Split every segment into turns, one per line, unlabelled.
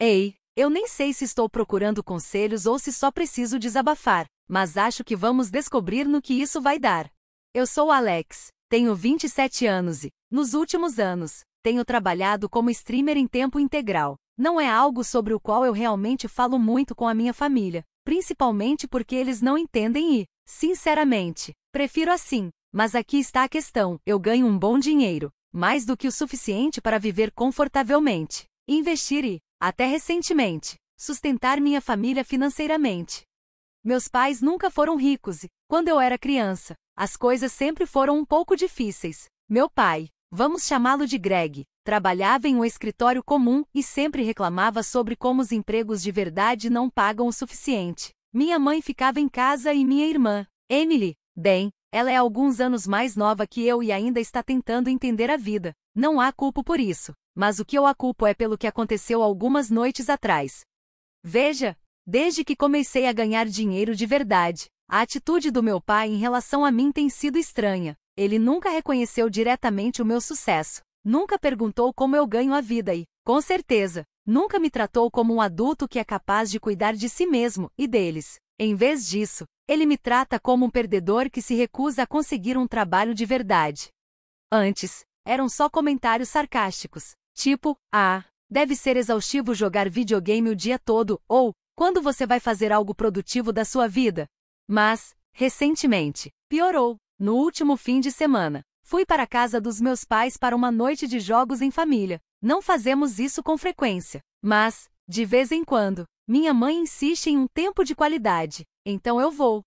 Ei, eu nem sei se estou procurando conselhos ou se só preciso desabafar, mas acho que vamos descobrir no que isso vai dar. Eu sou Alex, tenho 27 anos e, nos últimos anos, tenho trabalhado como streamer em tempo integral. Não é algo sobre o qual eu realmente falo muito com a minha família, principalmente porque eles não entendem e, sinceramente, prefiro assim. Mas aqui está a questão: eu ganho um bom dinheiro, mais do que o suficiente para viver confortavelmente, investir e, até recentemente, sustentar minha família financeiramente. Meus pais nunca foram ricos e, quando eu era criança, as coisas sempre foram um pouco difíceis. Meu pai, vamos chamá-lo de Greg, trabalhava em um escritório comum e sempre reclamava sobre como os empregos de verdade não pagam o suficiente. Minha mãe ficava em casa e minha irmã, Emily, bem, ela é alguns anos mais nova que eu e ainda está tentando entender a vida. Não há culpa por isso, mas o que eu a culpo é pelo que aconteceu algumas noites atrás. Veja, desde que comecei a ganhar dinheiro de verdade, a atitude do meu pai em relação a mim tem sido estranha. Ele nunca reconheceu diretamente o meu sucesso, nunca perguntou como eu ganho a vida e, com certeza, nunca me tratou como um adulto que é capaz de cuidar de si mesmo e deles. Em vez disso, ele me trata como um perdedor que se recusa a conseguir um trabalho de verdade. Antes, eram só comentários sarcásticos, tipo, deve ser exaustivo jogar videogame o dia todo, ou, quando você vai fazer algo produtivo da sua vida? Mas, recentemente, piorou. No último fim de semana, fui para a casa dos meus pais para uma noite de jogos em família. Não fazemos isso com frequência, mas, de vez em quando, minha mãe insiste em um tempo de qualidade, então eu vou.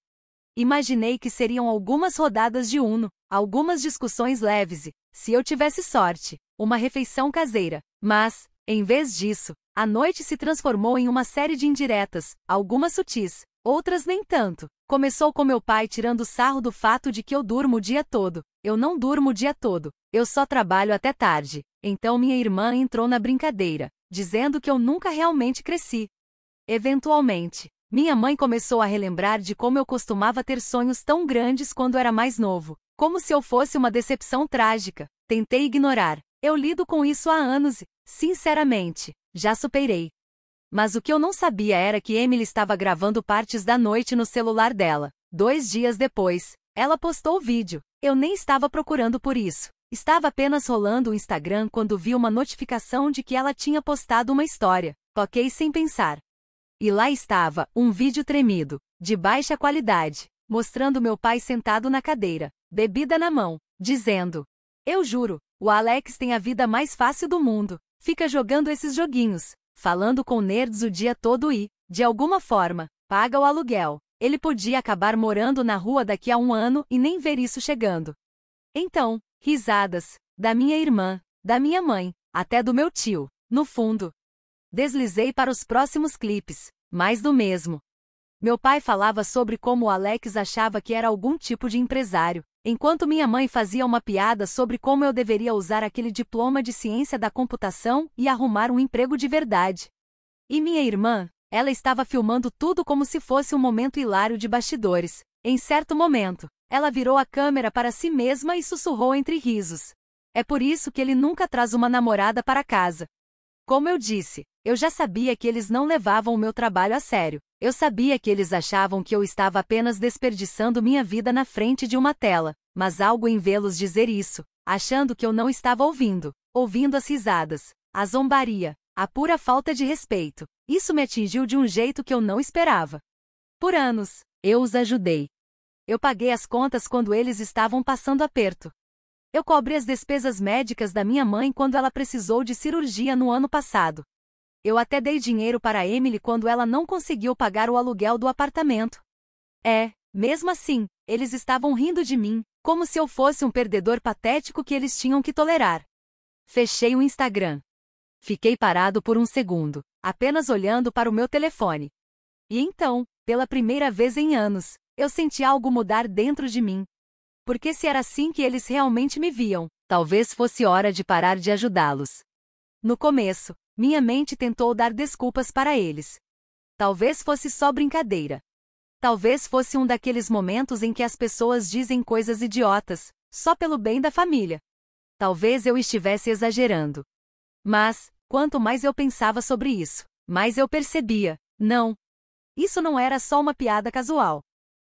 Imaginei que seriam algumas rodadas de Uno, algumas discussões leves e, se eu tivesse sorte, uma refeição caseira. Mas, em vez disso, a noite se transformou em uma série de indiretas, algumas sutis, outras nem tanto. Começou com meu pai tirando sarro do fato de que eu durmo o dia todo. Eu não durmo o dia todo, eu só trabalho até tarde. Então minha irmã entrou na brincadeira, dizendo que eu nunca realmente cresci. Eventualmente, minha mãe começou a relembrar de como eu costumava ter sonhos tão grandes quando era mais novo, como se eu fosse uma decepção trágica. Tentei ignorar. Eu lido com isso há anos e, sinceramente, já superei. Mas o que eu não sabia era que Emily estava gravando partes da noite no celular dela. 2 dias depois, ela postou o vídeo. Eu nem estava procurando por isso. Estava apenas rolando o Instagram quando vi uma notificação de que ela tinha postado uma história. Toquei sem pensar. E lá estava, um vídeo tremido, de baixa qualidade, mostrando meu pai sentado na cadeira, bebida na mão, dizendo: eu juro, o Alex tem a vida mais fácil do mundo, fica jogando esses joguinhos, falando com nerds o dia todo e, de alguma forma, paga o aluguel. Ele podia acabar morando na rua daqui a 1 ano e nem ver isso chegando. Então, risadas, da minha irmã, da minha mãe, até do meu tio, no fundo. Deslizei para os próximos clipes, mais do mesmo. Meu pai falava sobre como o Alex achava que era algum tipo de empresário, enquanto minha mãe fazia uma piada sobre como eu deveria usar aquele diploma de ciência da computação e arrumar um emprego de verdade. E minha irmã, ela estava filmando tudo como se fosse um momento hilário de bastidores. Em certo momento, ela virou a câmera para si mesma e sussurrou entre risos: é por isso que ele nunca traz uma namorada para casa. Como eu disse, eu já sabia que eles não levavam o meu trabalho a sério. Eu sabia que eles achavam que eu estava apenas desperdiçando minha vida na frente de uma tela, mas algo em vê-los dizer isso, achando que eu não estava ouvindo as risadas, a zombaria, a pura falta de respeito, isso me atingiu de um jeito que eu não esperava. Por anos, eu os ajudei. Eu paguei as contas quando eles estavam passando aperto. Eu cobri as despesas médicas da minha mãe quando ela precisou de cirurgia no ano passado. Eu até dei dinheiro para Emily quando ela não conseguiu pagar o aluguel do apartamento. Mesmo assim, eles estavam rindo de mim, como se eu fosse um perdedor patético que eles tinham que tolerar. Fechei o Instagram. Fiquei parado por um segundo, apenas olhando para o meu telefone. E então, pela primeira vez em anos, eu senti algo mudar dentro de mim. Porque se era assim que eles realmente me viam, talvez fosse hora de parar de ajudá-los. No começo, minha mente tentou dar desculpas para eles. Talvez fosse só brincadeira. Talvez fosse um daqueles momentos em que as pessoas dizem coisas idiotas, só pelo bem da família. Talvez eu estivesse exagerando. Mas, quanto mais eu pensava sobre isso, Mas eu percebia, não. Isso não era só uma piada casual.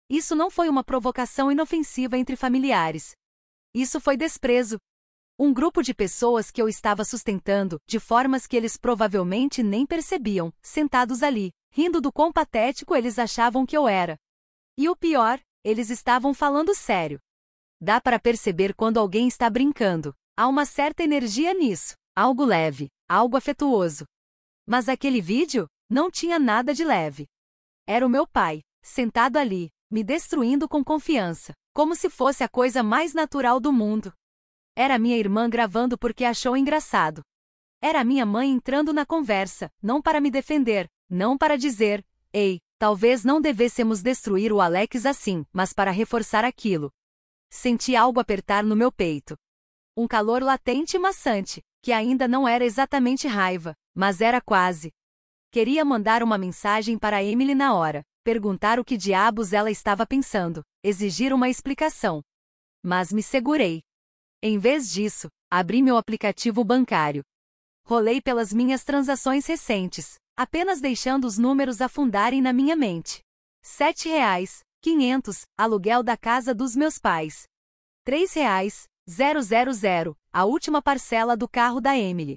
Isso não foi uma provocação inofensiva entre familiares. Isso foi desprezo. Um grupo de pessoas que eu estava sustentando, de formas que eles provavelmente nem percebiam, sentados ali, rindo do quão patético eles achavam que eu era. E o pior, eles estavam falando sério. Dá para perceber quando alguém está brincando. Há uma certa energia nisso, algo leve, algo afetuoso. Mas aquele vídeo não tinha nada de leve. Era o meu pai, sentado ali, me destruindo com confiança, como se fosse a coisa mais natural do mundo. Era minha irmã gravando porque achou engraçado. Era minha mãe entrando na conversa, não para me defender, não para dizer, ei, talvez não devêssemos destruir o Alex assim, mas para reforçar aquilo. Senti algo apertar no meu peito. Um calor latente e maçante, que ainda não era exatamente raiva, mas era quase. Queria mandar uma mensagem para Emily na hora, perguntar o que diabos ela estava pensando, exigir uma explicação. Mas me segurei. Em vez disso, abri meu aplicativo bancário. Rolei pelas minhas transações recentes, apenas deixando os números afundarem na minha mente. R$7,500, aluguel da casa dos meus pais. R$3,000, a última parcela do carro da Emily.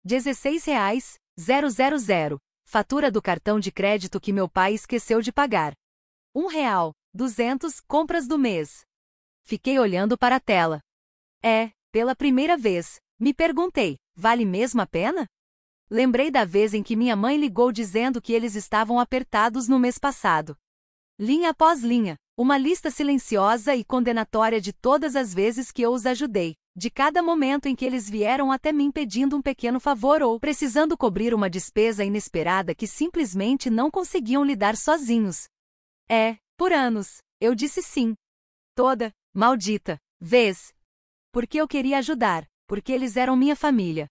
R$16,000, fatura do cartão de crédito que meu pai esqueceu de pagar. R$1,200, compras do mês. Fiquei olhando para a tela. Pela primeira vez, me perguntei, vale mesmo a pena? Lembrei da vez em que minha mãe ligou dizendo que eles estavam apertados no mês passado. Linha após linha, uma lista silenciosa e condenatória de todas as vezes que eu os ajudei, de cada momento em que eles vieram até mim pedindo um pequeno favor ou precisando cobrir uma despesa inesperada que simplesmente não conseguiam lidar sozinhos. Por anos, eu disse sim. Toda, maldita, vez. Porque eu queria ajudar, porque eles eram minha família.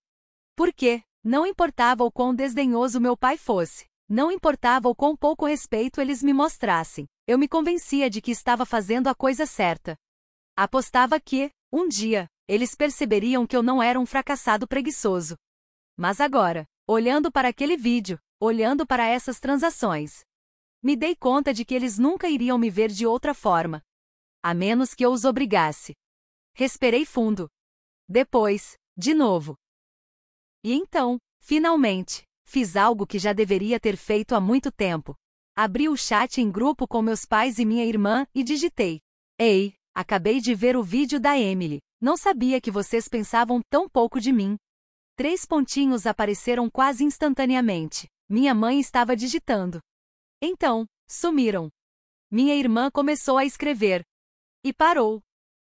Porque, não importava o quão desdenhoso meu pai fosse, não importava o quão pouco respeito eles me mostrassem, eu me convencia de que estava fazendo a coisa certa. Apostava que, um dia, eles perceberiam que eu não era um fracassado preguiçoso. Mas agora, olhando para aquele vídeo, olhando para essas transações, me dei conta de que eles nunca iriam me ver de outra forma. A menos que eu os obrigasse. Respirei fundo. Depois, de novo. E então, finalmente, fiz algo que já deveria ter feito há muito tempo. Abri o chat em grupo com meus pais e minha irmã e digitei: ei, acabei de ver o vídeo da Emily. Não sabia que vocês pensavam tão pouco de mim. 3 pontinhos apareceram quase instantaneamente. Minha mãe estava digitando. Então, sumiram. Minha irmã começou a escrever. E parou.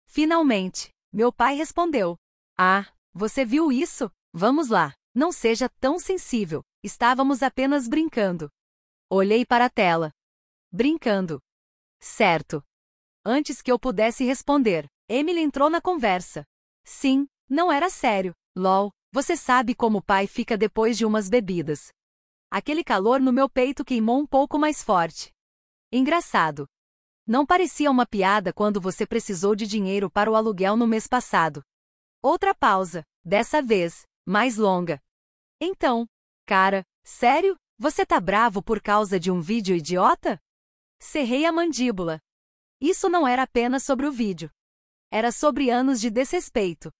Finalmente, meu pai respondeu: você viu isso? Vamos lá, não seja tão sensível, estávamos apenas brincando. Olhei para a tela. Brincando. Certo. Antes que eu pudesse responder, Emily entrou na conversa. Sim, não era sério. LOL, você sabe como o pai fica depois de umas bebidas. Aquele calor no meu peito queimou um pouco mais forte. Engraçado. Não parecia uma piada quando você precisou de dinheiro para o aluguel no mês passado. Outra pausa, dessa vez, mais longa. Então, cara, sério? Você tá bravo por causa de um vídeo idiota? Cerrei a mandíbula. Isso não era apenas sobre o vídeo. Era sobre anos de desrespeito.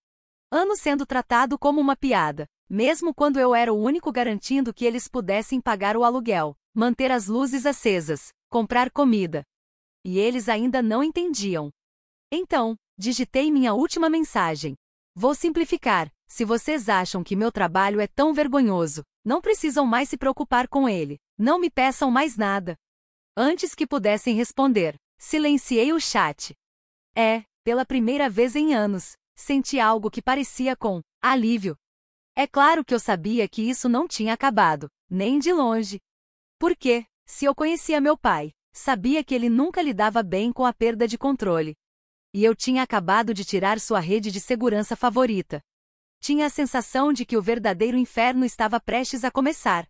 Anos sendo tratado como uma piada, mesmo quando eu era o único garantindo que eles pudessem pagar o aluguel, manter as luzes acesas, comprar comida. E eles ainda não entendiam. Então, digitei minha última mensagem. Vou simplificar, se vocês acham que meu trabalho é tão vergonhoso, não precisam mais se preocupar com ele, não me peçam mais nada. Antes que pudessem responder, silenciei o chat. Pela primeira vez em anos, senti algo que parecia com alívio. É claro que eu sabia que isso não tinha acabado, nem de longe. Porque, se eu conhecia meu pai, sabia que ele nunca lidava bem com a perda de controle. E eu tinha acabado de tirar sua rede de segurança favorita. Tinha a sensação de que o verdadeiro inferno estava prestes a começar.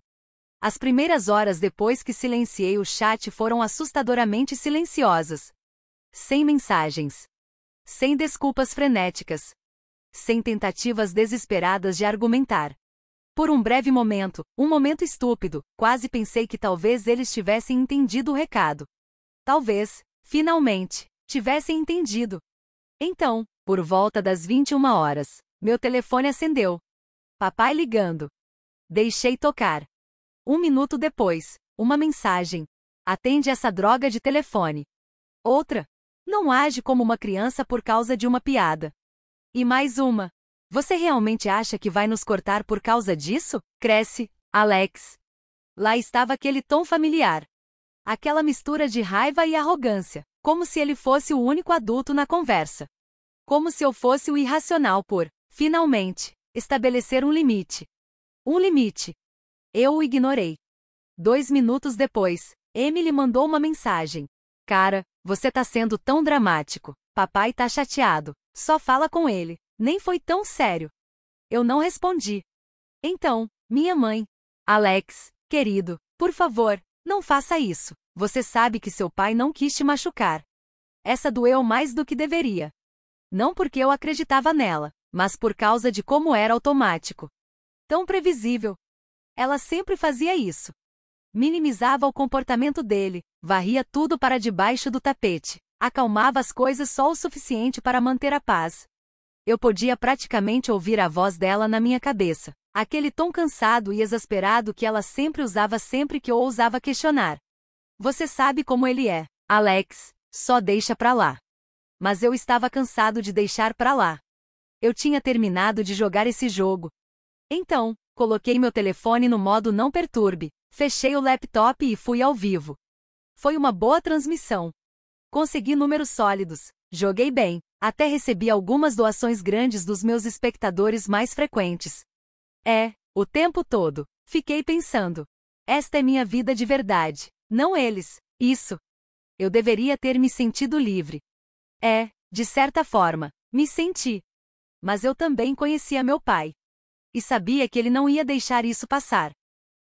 As primeiras horas depois que silenciei o chat foram assustadoramente silenciosas. Sem mensagens. Sem desculpas frenéticas. Sem tentativas desesperadas de argumentar. Por um breve momento, um momento estúpido, quase pensei que talvez eles tivessem entendido o recado. Talvez, finalmente, tivessem entendido. Então, por volta das 21 horas, meu telefone acendeu. Papai ligando. Deixei tocar. 1 minuto depois, uma mensagem. Atende essa droga de telefone. Outra. Não age como uma criança por causa de uma piada. E mais uma. Você realmente acha que vai nos cortar por causa disso? Cresce, Alex. Lá estava aquele tom familiar. Aquela mistura de raiva e arrogância, como se ele fosse o único adulto na conversa. Como se eu fosse o irracional por, finalmente, estabelecer um limite. Um limite. Eu o ignorei. 2 minutos depois, Emily mandou uma mensagem. Cara, você tá sendo tão dramático. Papai tá chateado. Só fala com ele. Nem foi tão sério. Eu não respondi. Então, minha mãe. Alex, querido, por favor, não faça isso. Você sabe que seu pai não quis te machucar. Essa doeu mais do que deveria. Não porque eu acreditava nela, mas por causa de como era automático. Tão previsível. Ela sempre fazia isso. Minimizava o comportamento dele, varria tudo para debaixo do tapete, acalmava as coisas só o suficiente para manter a paz. Eu podia praticamente ouvir a voz dela na minha cabeça, aquele tom cansado e exasperado que ela sempre usava sempre que eu ousava questionar. Você sabe como ele é, Alex, só deixa pra lá. Mas eu estava cansado de deixar pra lá. Eu tinha terminado de jogar esse jogo. Então, coloquei meu telefone no modo não perturbe, fechei o laptop e fui ao vivo. Foi uma boa transmissão. Consegui números sólidos, joguei bem, até recebi algumas doações grandes dos meus espectadores mais frequentes. O tempo todo, fiquei pensando. Esta é minha vida de verdade, não eles, isso. Eu deveria ter me sentido livre. De certa forma, me senti. Mas eu também conhecia meu pai. E sabia que ele não ia deixar isso passar.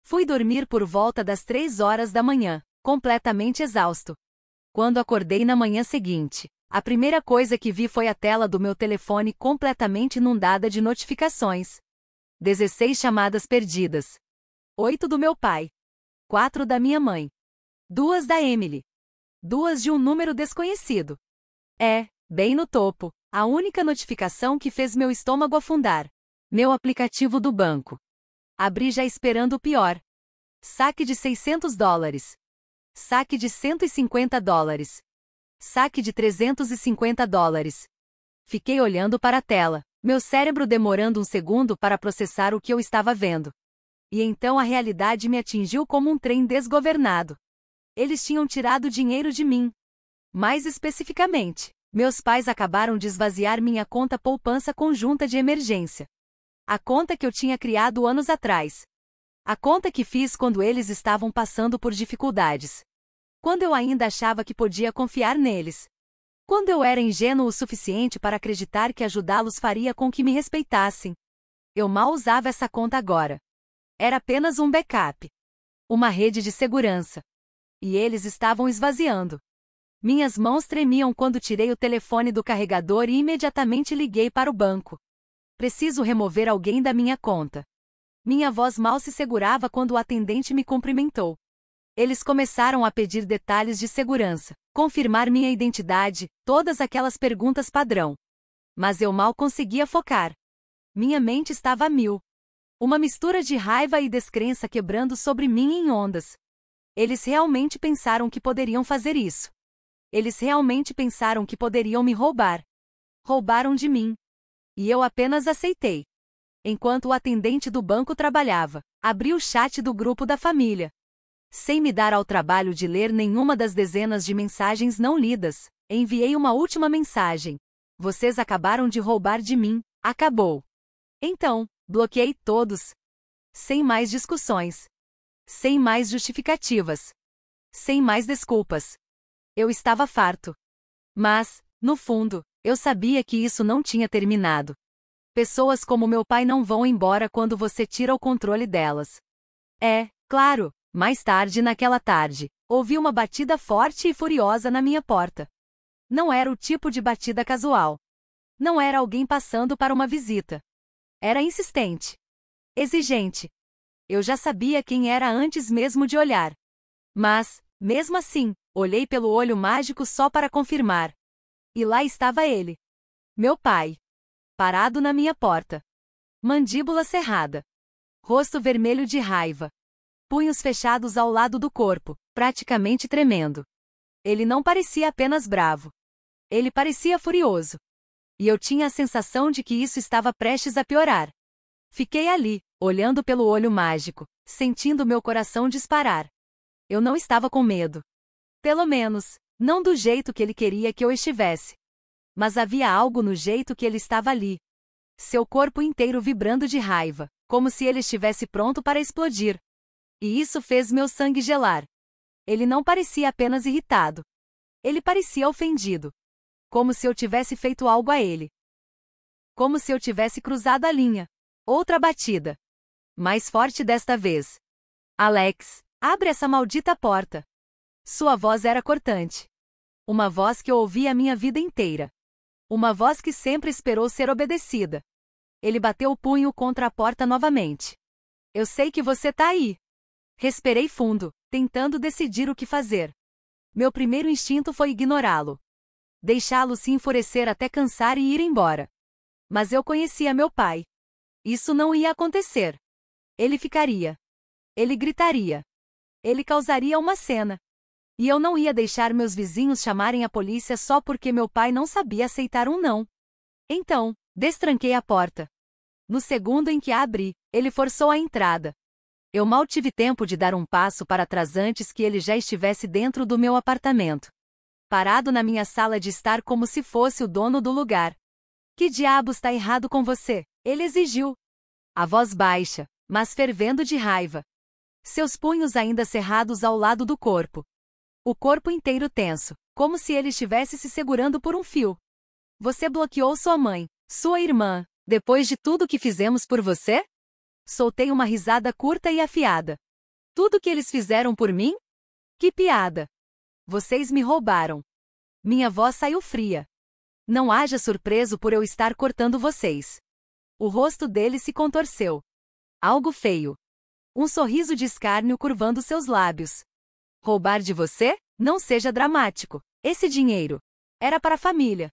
Fui dormir por volta das 3 horas da manhã, completamente exausto. Quando acordei na manhã seguinte, a primeira coisa que vi foi a tela do meu telefone completamente inundada de notificações. 16 chamadas perdidas. 8 do meu pai. 4 da minha mãe. 2 da Emily. 2 de um número desconhecido. Bem no topo, a única notificação que fez meu estômago afundar. Meu aplicativo do banco. Abri já esperando o pior. Saque de $600. Saque de $150. Saque de $350. Fiquei olhando para a tela, meu cérebro demorando um segundo para processar o que eu estava vendo. E então a realidade me atingiu como um trem desgovernado. Eles tinham tirado dinheiro de mim. Mais especificamente, meus pais acabaram de esvaziar minha conta poupança conjunta de emergência. A conta que eu tinha criado anos atrás. A conta que fiz quando eles estavam passando por dificuldades. Quando eu ainda achava que podia confiar neles. Quando eu era ingênuo o suficiente para acreditar que ajudá-los faria com que me respeitassem. Eu mal usava essa conta agora. Era apenas um backup. Uma rede de segurança. E eles estavam esvaziando. Minhas mãos tremiam quando tirei o telefone do carregador e imediatamente liguei para o banco. Preciso remover alguém da minha conta. Minha voz mal se segurava quando o atendente me cumprimentou. Eles começaram a pedir detalhes de segurança, confirmar minha identidade, todas aquelas perguntas padrão. Mas eu mal conseguia focar. Minha mente estava a mil. Uma mistura de raiva e descrença quebrando sobre mim em ondas. Eles realmente pensaram que poderiam fazer isso. Eles realmente pensaram que poderiam me roubar. Roubaram de mim. E eu apenas aceitei. Enquanto o atendente do banco trabalhava, abri o chat do grupo da família. Sem me dar ao trabalho de ler nenhuma das dezenas de mensagens não lidas, enviei uma última mensagem. Vocês acabaram de roubar de mim, acabou. Então, bloqueei todos. Sem mais discussões. Sem mais justificativas. Sem mais desculpas. Eu estava farto. Mas, no fundo, eu sabia que isso não tinha terminado. Pessoas como meu pai não vão embora quando você tira o controle delas. Claro, mais tarde naquela tarde, ouvi uma batida forte e furiosa na minha porta. Não era o tipo de batida casual. Não era alguém passando para uma visita. Era insistente. exigente. Eu já sabia quem era antes mesmo de olhar. Mas, mesmo assim, olhei pelo olho mágico só para confirmar. E lá estava ele. Meu pai. Parado na minha porta. Mandíbula cerrada. Rosto vermelho de raiva. Punhos fechados ao lado do corpo, praticamente tremendo. Ele não parecia apenas bravo. Ele parecia furioso. E eu tinha a sensação de que isso estava prestes a piorar. Fiquei ali, olhando pelo olho mágico, sentindo meu coração disparar. Eu não estava com medo. Pelo menos, não do jeito que ele queria que eu estivesse. Mas havia algo no jeito que ele estava ali. Seu corpo inteiro vibrando de raiva, como se ele estivesse pronto para explodir. E isso fez meu sangue gelar. Ele não parecia apenas irritado. Ele parecia ofendido. Como se eu tivesse feito algo a ele. Como se eu tivesse cruzado a linha. Outra batida. Mais forte desta vez. Alex, abre essa maldita porta. Sua voz era cortante. Uma voz que eu ouvi a minha vida inteira. Uma voz que sempre esperou ser obedecida. Ele bateu o punho contra a porta novamente. Eu sei que você tá aí. Respirei fundo, tentando decidir o que fazer. Meu primeiro instinto foi ignorá-lo. Deixá-lo se enfurecer até cansar e ir embora. Mas eu conhecia meu pai. Isso não ia acontecer. Ele ficaria. Ele gritaria. Ele causaria uma cena. E eu não ia deixar meus vizinhos chamarem a polícia só porque meu pai não sabia aceitar um não. Então, destranquei a porta. No segundo em que a abri, ele forçou a entrada. Eu mal tive tempo de dar um passo para trás antes que ele já estivesse dentro do meu apartamento. Parado na minha sala de estar como se fosse o dono do lugar. Que diabos está errado com você? Ele exigiu. A voz baixa, mas fervendo de raiva. Seus punhos ainda cerrados ao lado do corpo. O corpo inteiro tenso, como se ele estivesse se segurando por um fio. Você bloqueou sua mãe, sua irmã, depois de tudo que fizemos por você? Soltei uma risada curta e afiada. Tudo que eles fizeram por mim? Que piada! Vocês me roubaram. Minha voz saiu fria. Não haja surpreso por eu estar cortando vocês. O rosto dele se contorceu. Algo feio. Um sorriso de escárnio curvando seus lábios. Roubar de você? Não seja dramático. Esse dinheiro era para a família.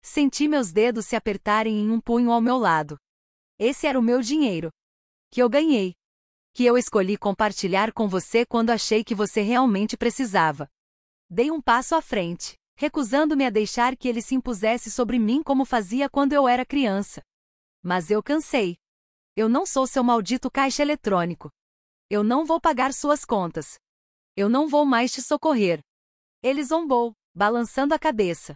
Senti meus dedos se apertarem em um punho ao meu lado. Esse era o meu dinheiro. Que eu ganhei. Que eu escolhi compartilhar com você quando achei que você realmente precisava. Dei um passo à frente, recusando-me a deixar que ele se impusesse sobre mim como fazia quando eu era criança. Mas eu cansei. Eu não sou seu maldito caixa eletrônico. Eu não vou pagar suas contas. Eu não vou mais te socorrer. Ele zombou, balançando a cabeça.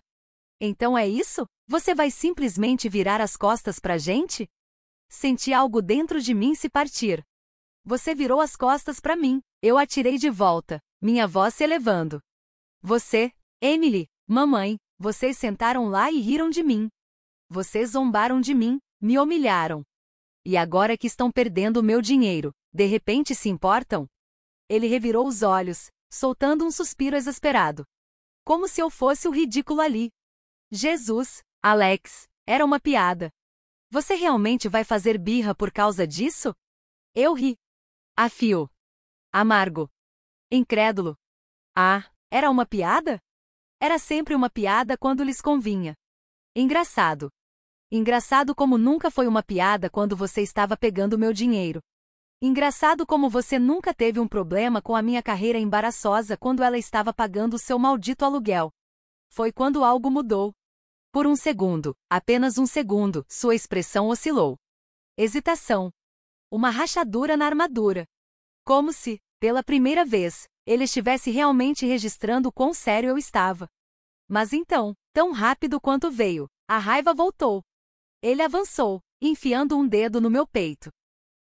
Então é isso? Você vai simplesmente virar as costas pra gente? Senti algo dentro de mim se partir. Você virou as costas pra mim. Eu atirei de volta, minha voz se elevando. Você, Emily, mamãe, vocês sentaram lá e riram de mim. Vocês zombaram de mim, me humilharam. E agora que estão perdendo o meu dinheiro, de repente se importam? Ele revirou os olhos, soltando um suspiro exasperado. Como se eu fosse o ridículo ali. Jesus, Alex, era uma piada. Você realmente vai fazer birra por causa disso? Eu ri. Afio. Amargo. Incrédulo. Ah, era uma piada? Era sempre uma piada quando lhes convinha. Engraçado. Engraçado como nunca foi uma piada quando você estava pegando meu dinheiro. Engraçado como você nunca teve um problema com a minha carreira embaraçosa quando ela estava pagando o seu maldito aluguel. Foi quando algo mudou. Por um segundo, apenas um segundo, sua expressão oscilou. Hesitação. Uma rachadura na armadura. Como se, pela primeira vez, ele estivesse realmente registrando quão sério eu estava. Mas então, tão rápido quanto veio, a raiva voltou. Ele avançou, enfiando um dedo no meu peito.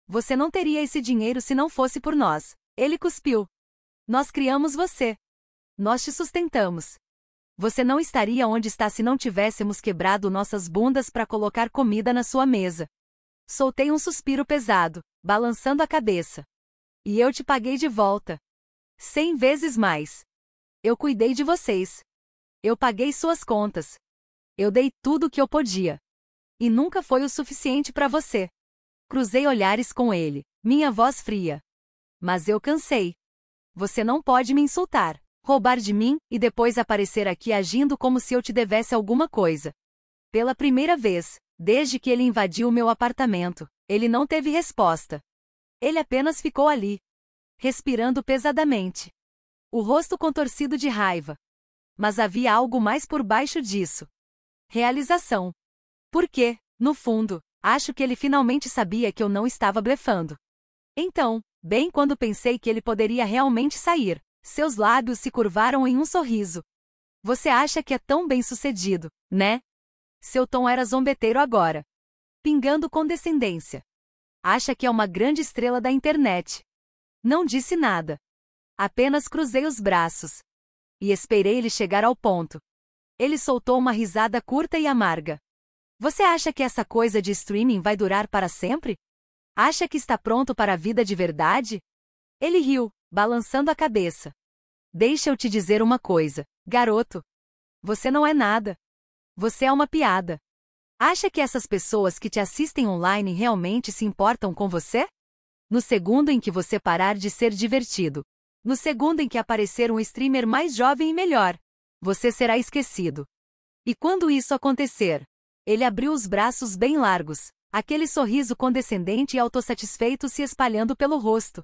Você não teria esse dinheiro se não fosse por nós. Ele cuspiu. Nós criamos você. Nós te sustentamos. Você não estaria onde está se não tivéssemos quebrado nossas bundas para colocar comida na sua mesa. Soltei um suspiro pesado, balançando a cabeça. E eu te paguei de volta. 100 vezes mais. Eu cuidei de vocês. Eu paguei suas contas. Eu dei tudo o que eu podia. E nunca foi o suficiente para você. Cruzei olhares com ele, minha voz fria. Mas eu cansei. Você não pode me insultar, roubar de mim e depois aparecer aqui agindo como se eu te devesse alguma coisa. Pela primeira vez, desde que ele invadiu o meu apartamento, ele não teve resposta. Ele apenas ficou ali, respirando pesadamente, o rosto contorcido de raiva. Mas havia algo mais por baixo disso. Realização. Porque, no fundo, acho que ele finalmente sabia que eu não estava blefando. Então, bem quando pensei que ele poderia realmente sair, seus lábios se curvaram em um sorriso. Você acha que é tão bem-sucedido, né? Seu tom era zombeteiro agora, pingando condescendência. Acha que é uma grande estrela da internet. Não disse nada. Apenas cruzei os braços. E esperei ele chegar ao ponto. Ele soltou uma risada curta e amarga. Você acha que essa coisa de streaming vai durar para sempre? Acha que está pronto para a vida de verdade? Ele riu, balançando a cabeça. Deixa eu te dizer uma coisa, garoto. Você não é nada. Você é uma piada. Acha que essas pessoas que te assistem online realmente se importam com você? No segundo em que você parar de ser divertido, no segundo em que aparecer um streamer mais jovem e melhor, você será esquecido. E quando isso acontecer? Ele abriu os braços bem largos, aquele sorriso condescendente e autossatisfeito se espalhando pelo rosto.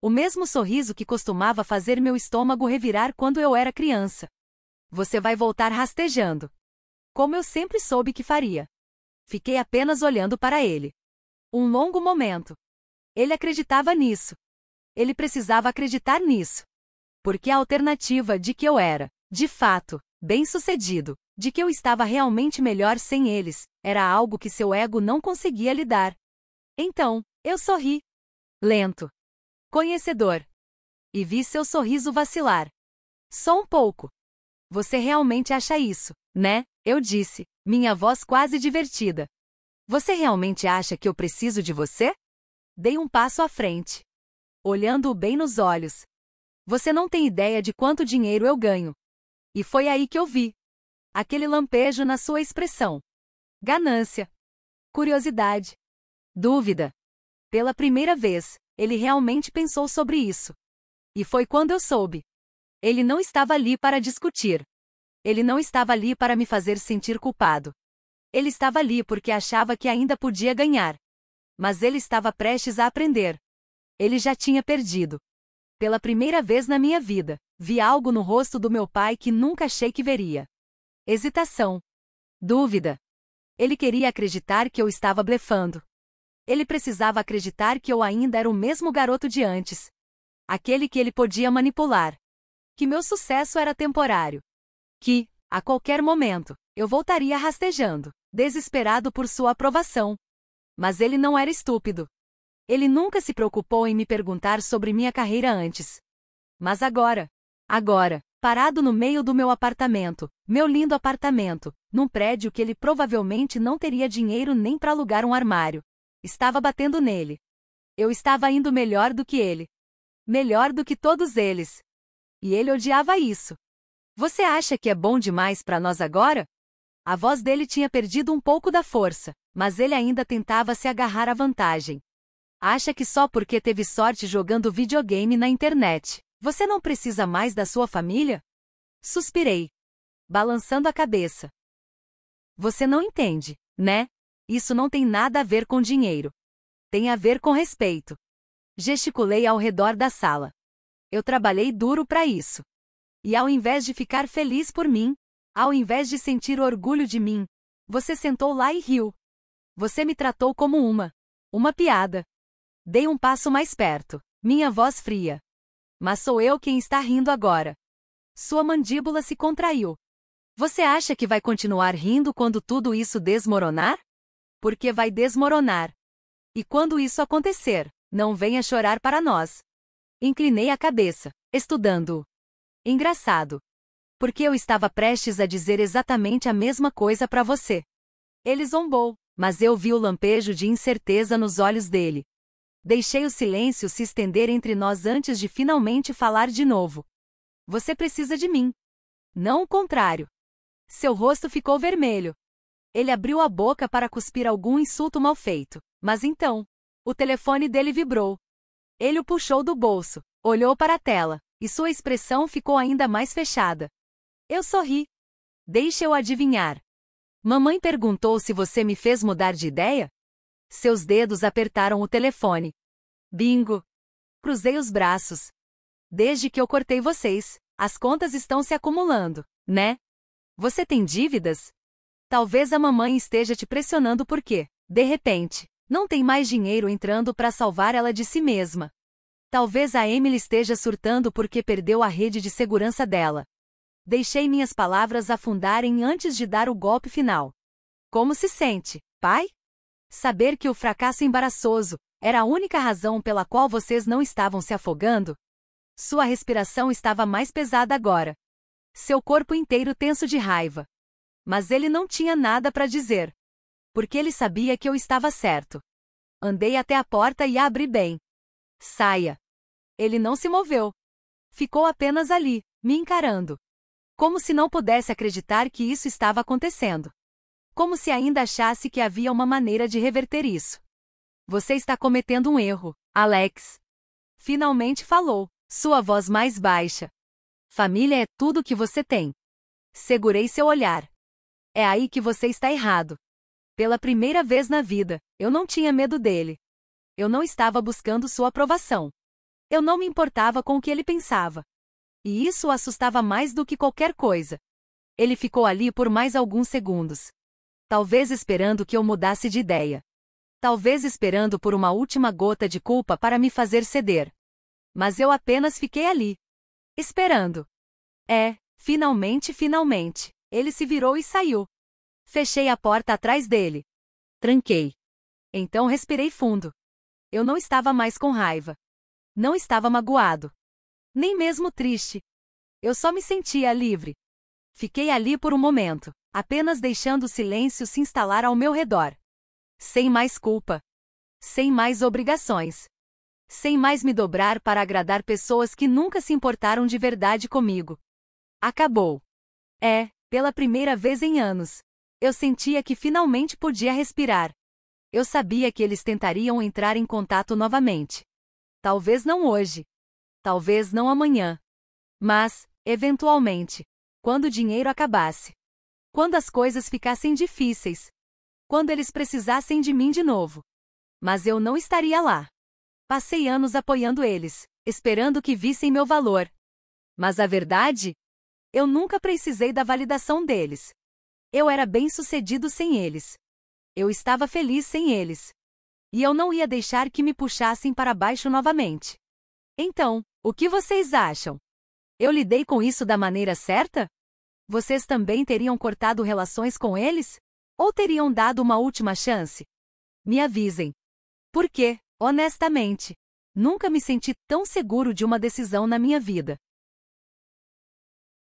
O mesmo sorriso que costumava fazer meu estômago revirar quando eu era criança. Você vai voltar rastejando. Como eu sempre soube que faria. Fiquei apenas olhando para ele. Um longo momento. Ele acreditava nisso. Ele precisava acreditar nisso. Porque a alternativa de que eu era, de fato, bem-sucedido, de que eu estava realmente melhor sem eles, era algo que seu ego não conseguia lidar. Então, eu sorri. Lento. Conhecedor. E vi seu sorriso vacilar. Só um pouco. Você realmente acha isso, né? Eu disse, minha voz quase divertida. Você realmente acha que eu preciso de você? Dei um passo à frente, olhando-o bem nos olhos. Você não tem ideia de quanto dinheiro eu ganho. E foi aí que eu vi aquele lampejo na sua expressão. Ganância. Curiosidade. Dúvida. Pela primeira vez, ele realmente pensou sobre isso. E foi quando eu soube. Ele não estava ali para discutir. Ele não estava ali para me fazer sentir culpado. Ele estava ali porque achava que ainda podia ganhar. Mas ele estava prestes a aprender. Ele já tinha perdido. Pela primeira vez na minha vida, vi algo no rosto do meu pai que nunca achei que veria. Hesitação. Dúvida. Ele queria acreditar que eu estava blefando. Ele precisava acreditar que eu ainda era o mesmo garoto de antes. Aquele que ele podia manipular. Que meu sucesso era temporário. Que, a qualquer momento, eu voltaria rastejando, desesperado por sua aprovação. Mas ele não era estúpido. Ele nunca se preocupou em me perguntar sobre minha carreira antes. Mas agora, parado no meio do meu apartamento, meu lindo apartamento, num prédio que ele provavelmente não teria dinheiro nem para alugar um armário, estava batendo nele. Eu estava indo melhor do que ele. Melhor do que todos eles. E ele odiava isso. Você acha que é bom demais para nós agora? A voz dele tinha perdido um pouco da força, mas ele ainda tentava se agarrar à vantagem. Acha que só porque teve sorte jogando videogame na internet, você não precisa mais da sua família? Suspirei, balançando a cabeça. Você não entende, né? Isso não tem nada a ver com dinheiro. Tem a ver com respeito. Gesticulei ao redor da sala. Eu trabalhei duro para isso. E ao invés de ficar feliz por mim, ao invés de sentir orgulho de mim, você sentou lá e riu. Você me tratou como uma piada. Dei um passo mais perto, minha voz fria. Mas sou eu quem está rindo agora. Sua mandíbula se contraiu. Você acha que vai continuar rindo quando tudo isso desmoronar? Porque vai desmoronar. E quando isso acontecer, não venha chorar para nós. Inclinei a cabeça, estudando-o. Engraçado. Porque eu estava prestes a dizer exatamente a mesma coisa para você. Ele zombou, mas eu vi o lampejo de incerteza nos olhos dele. Deixei o silêncio se estender entre nós antes de finalmente falar de novo. Você precisa de mim. Não o contrário. Seu rosto ficou vermelho. Ele abriu a boca para cuspir algum insulto mal feito, mas então, O telefone dele vibrou. Ele o puxou do bolso, olhou para a tela, e sua expressão ficou ainda mais fechada. Eu sorri. Deixe eu adivinhar. Mamãe perguntou se você me fez mudar de ideia? Seus dedos apertaram o telefone. Bingo! Cruzei os braços. Desde que eu cortei vocês, as contas estão se acumulando, né? Você tem dívidas? Talvez a mamãe esteja te pressionando porque, de repente, não tem mais dinheiro entrando para salvar ela de si mesma. Talvez a Emily esteja surtando porque perdeu a rede de segurança dela. Deixei minhas palavras afundarem antes de dar o golpe final. Como se sente, pai? Saber que o fracasso embaraçoso era a única razão pela qual vocês não estavam se afogando? Sua respiração estava mais pesada agora. Seu corpo inteiro tenso de raiva. Mas ele não tinha nada para dizer. Porque ele sabia que eu estava certo. Andei até a porta e a abri bem. Saia. Ele não se moveu. Ficou apenas ali, me encarando. Como se não pudesse acreditar que isso estava acontecendo. Como se ainda achasse que havia uma maneira de reverter isso. Você está cometendo um erro, Alex. Finalmente falou, sua voz mais baixa. Família é tudo que você tem. Segurei seu olhar. É aí que você está errado. Pela primeira vez na vida, eu não tinha medo dele. Eu não estava buscando sua aprovação. Eu não me importava com o que ele pensava. E isso o assustava mais do que qualquer coisa. Ele ficou ali por mais alguns segundos. Talvez esperando que eu mudasse de ideia. Talvez esperando por uma última gota de culpa para me fazer ceder. Mas eu apenas fiquei ali. Esperando. Finalmente, ele se virou e saiu. Fechei a porta atrás dele. Tranquei. Então respirei fundo. Eu não estava mais com raiva. Não estava magoado. Nem mesmo triste. Eu só me sentia livre. Fiquei ali por um momento, apenas deixando o silêncio se instalar ao meu redor. Sem mais culpa. Sem mais obrigações. Sem mais me dobrar para agradar pessoas que nunca se importaram de verdade comigo. Acabou. Pela primeira vez em anos. Eu sentia que finalmente podia respirar. Eu sabia que eles tentariam entrar em contato novamente. Talvez não hoje. Talvez não amanhã. Mas, eventualmente. Quando o dinheiro acabasse. Quando as coisas ficassem difíceis. Quando eles precisassem de mim de novo. Mas eu não estaria lá. Passei anos apoiando eles, esperando que vissem meu valor. Mas a verdade? Eu nunca precisei da validação deles. Eu era bem-sucedido sem eles. Eu estava feliz sem eles. E eu não ia deixar que me puxassem para baixo novamente. Então, o que vocês acham? Eu lidei com isso da maneira certa? Vocês também teriam cortado relações com eles? Ou teriam dado uma última chance? Me avisem. Porque, honestamente, nunca me senti tão seguro de uma decisão na minha vida.